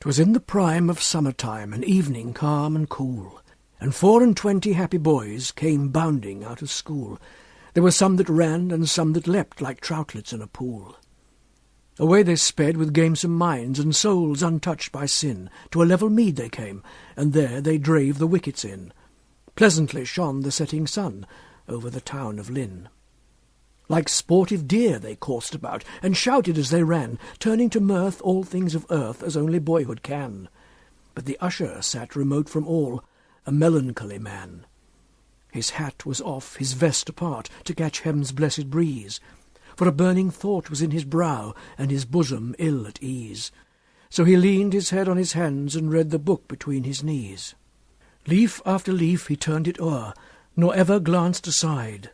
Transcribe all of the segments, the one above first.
'Twas in the prime of summer-time, an evening calm and cool, and 24 happy boys came bounding out of school. There were some that ran, and some that leapt like troutlets in a pool. Away they sped with gamesome minds, and souls untouched by sin. To a level mead they came, and there they drave the wickets in. Pleasantly shone the setting sun over the town of Lynn. Like sportive deer they coursed about, and shouted as they ran, turning to mirth all things of earth as only boyhood can. But the usher sat remote from all, a melancholy man. His hat was off, his vest apart, to catch heaven's blessed breeze, for a burning thought was in his brow, and his bosom ill at ease. So he leaned his head on his hands, and read the book between his knees. Leaf after leaf he turned it o'er, nor ever glanced aside.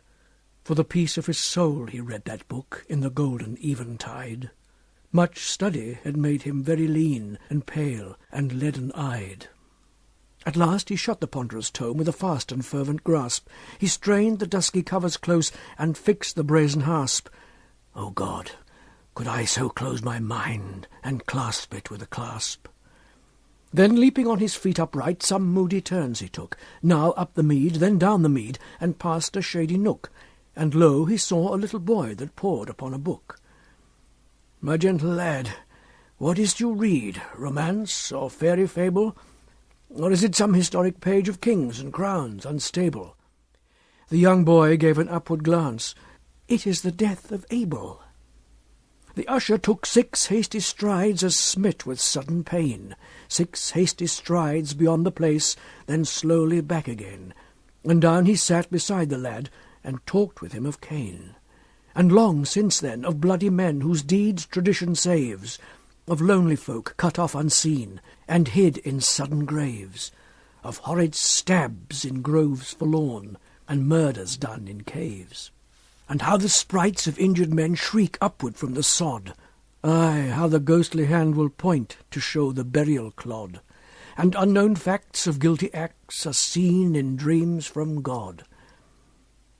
For the peace of his soul he read that book in the golden eventide. Much study had made him very lean and pale and leaden-eyed. At last he shut the ponderous tome with a fast and fervent grasp. He strained the dusky covers close and fixed the brazen hasp. O God, could I so close my mind and clasp it with a clasp? Then leaping on his feet upright, some moody turns he took, now up the mead, then down the mead, and past a shady nook. And lo, he saw a little boy that pored upon a book. "My gentle lad, what is't you read? Romance or fairy fable? Or is it some historic page of kings and crowns unstable?" The young boy gave an upward glance. "It is the death of Abel." The usher took 6 hasty strides as smit with sudden pain, 6 hasty strides beyond the place, then slowly back again. And down he sat beside the lad, and talked with him of Cain. And long since then of bloody men whose deeds tradition saves, of lonely folk cut off unseen, and hid in sudden graves, of horrid stabs in groves forlorn, and murders done in caves. And how the sprites of injured men shriek upward from the sod, aye, how the ghostly hand will point to show the burial clod, and unknown facts of guilty acts are seen in dreams from God.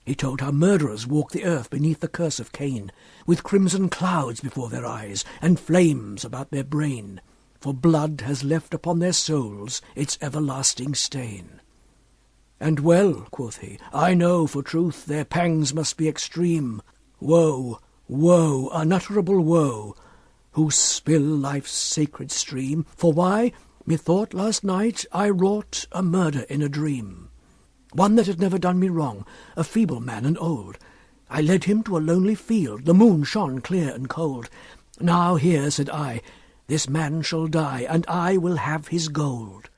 He told how murderers walk the earth beneath the curse of Cain, with crimson clouds before their eyes, and flames about their brain, for blood has left upon their souls its everlasting stain. "And well," quoth he, "I know for truth their pangs must be extreme. Woe, woe, unutterable woe, who spill life's sacred stream. For why? Methought last night I wrought a murder in a dream. One that had never done me wrong, a feeble man and old. I led him to a lonely field, the moon shone clear and cold. Now here, said I, this man shall die, and I will have his gold.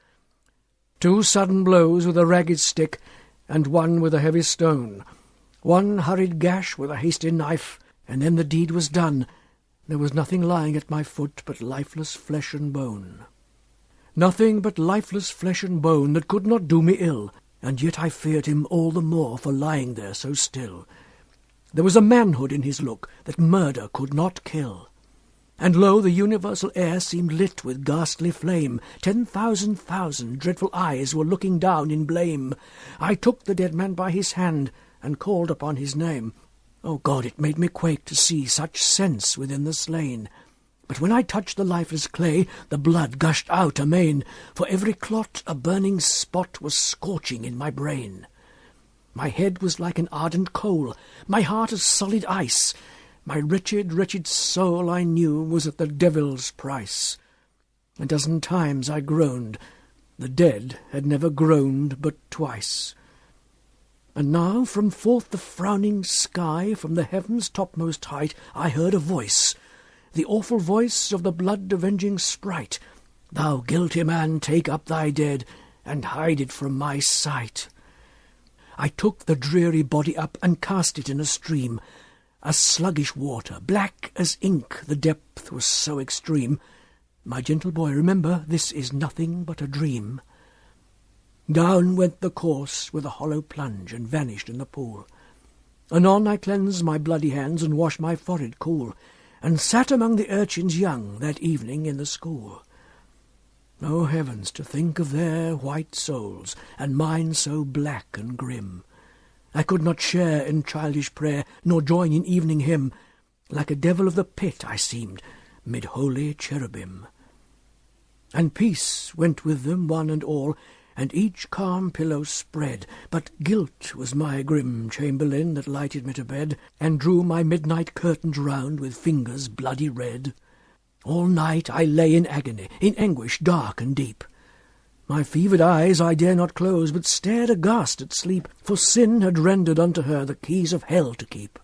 2 sudden blows with a ragged stick, and one with a heavy stone. 1 hurried gash with a hasty knife, and then the deed was done. There was nothing lying at my foot but lifeless flesh and bone. Nothing but lifeless flesh and bone that could not do me ill, and yet I feared him all the more for lying there so still. There was a manhood in his look that murder could not kill. And lo, the universal air seemed lit with ghastly flame. 10,000 dreadful eyes were looking down in blame. I took the dead man by his hand, and called upon his name. O God, it made me quake to see such sense within the slain. But when I touched the lifeless clay, the blood gushed out amain, for every clot a burning spot was scorching in my brain. My head was like an ardent coal, my heart as solid ice. My wretched, wretched soul, I knew, was at the devil's price. A dozen times I groaned. The dead had never groaned but twice. And now from forth the frowning sky, from the heaven's topmost height, I heard a voice, the awful voice of the blood-avenging sprite. Thou guilty man, take up thy dead, and hide it from my sight. I took the dreary body up, and cast it in a stream, a sluggish water, black as ink, the depth was so extreme. My gentle boy, remember, this is nothing but a dream. Down went the corse with a hollow plunge, and vanished in the pool. Anon I cleansed my bloody hands, and washed my forehead cool, and sat among the urchins young that evening in the school. O heavens, to think of their white souls, and mine so black and grim! I could not share in childish prayer, nor join in evening hymn. Like a devil of the pit I seemed, mid holy cherubim. And peace went with them one and all, and each calm pillow spread. But guilt was my grim chamberlain that lighted me to bed, and drew my midnight curtains round with fingers bloody red. All night I lay in agony, in anguish dark and deep. My fevered eyes I dare not close, but stared aghast at sleep, for sin had rendered unto her the keys of hell to keep.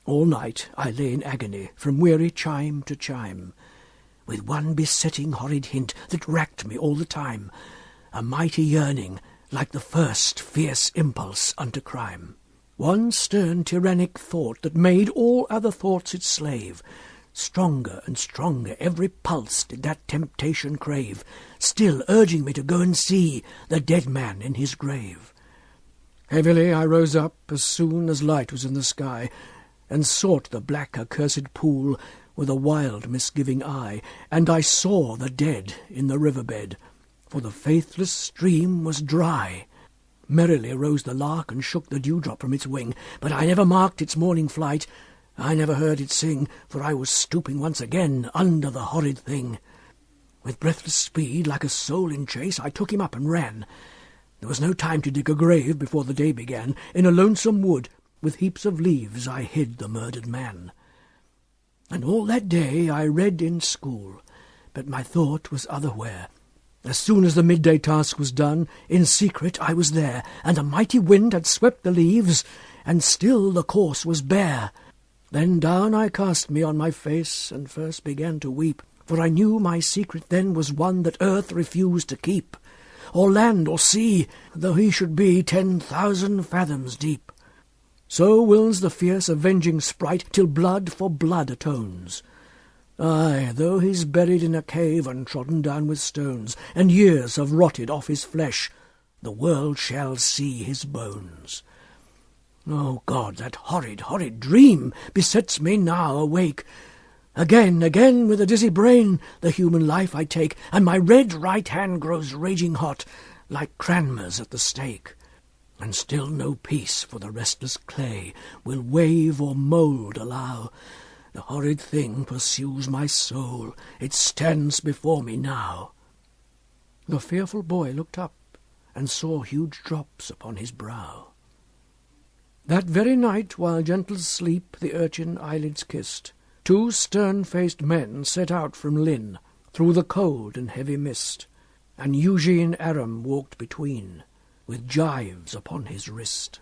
All night I lay in agony, from weary chime to chime, with one besetting horrid hint that racked me all the time, a mighty yearning, like the first fierce impulse unto crime. One stern tyrannic thought that made all other thoughts its slave. Stronger and stronger every pulse did that temptation crave, still urging me to go and see the dead man in his grave. Heavily I rose up as soon as light was in the sky, and sought the black accursed pool with a wild misgiving eye, and I saw the dead in the river-bed, for the faithless stream was dry. Merrily rose the lark and shook the dewdrop from its wing, but I never marked its morning flight, I never heard it sing, for I was stooping once again under the horrid thing. With breathless speed, like a soul in chase, I took him up and ran. There was no time to dig a grave before the day began. In a lonesome wood, with heaps of leaves, I hid the murdered man. And all that day I read in school, but my thought was otherwhere. As soon as the midday task was done, in secret I was there, and a mighty wind had swept the leaves, and still the course was bare. Then down I cast me on my face, and first began to weep, for I knew my secret then was one that earth refused to keep, or land or sea, though he should be 10,000 fathoms deep. So wills the fierce avenging sprite, till blood for blood atones. Aye, though he's buried in a cave and trodden down with stones, and years have rotted off his flesh, the world shall see his bones. Oh God, that horrid, horrid dream besets me now awake. Again, again, with a dizzy brain, the human life I take, and my red right hand grows raging hot, like Cranmer's at the stake. And still no peace for the restless clay will wave or mould allow. The horrid thing pursues my soul, it stands before me now. The fearful boy looked up, and saw huge drops upon his brow. That very night, while gentle sleep the urchin eyelids kissed, 2 stern-faced men set out from Lynn, through the cold and heavy mist, and Eugene Aram walked between, with gyves upon his wrist.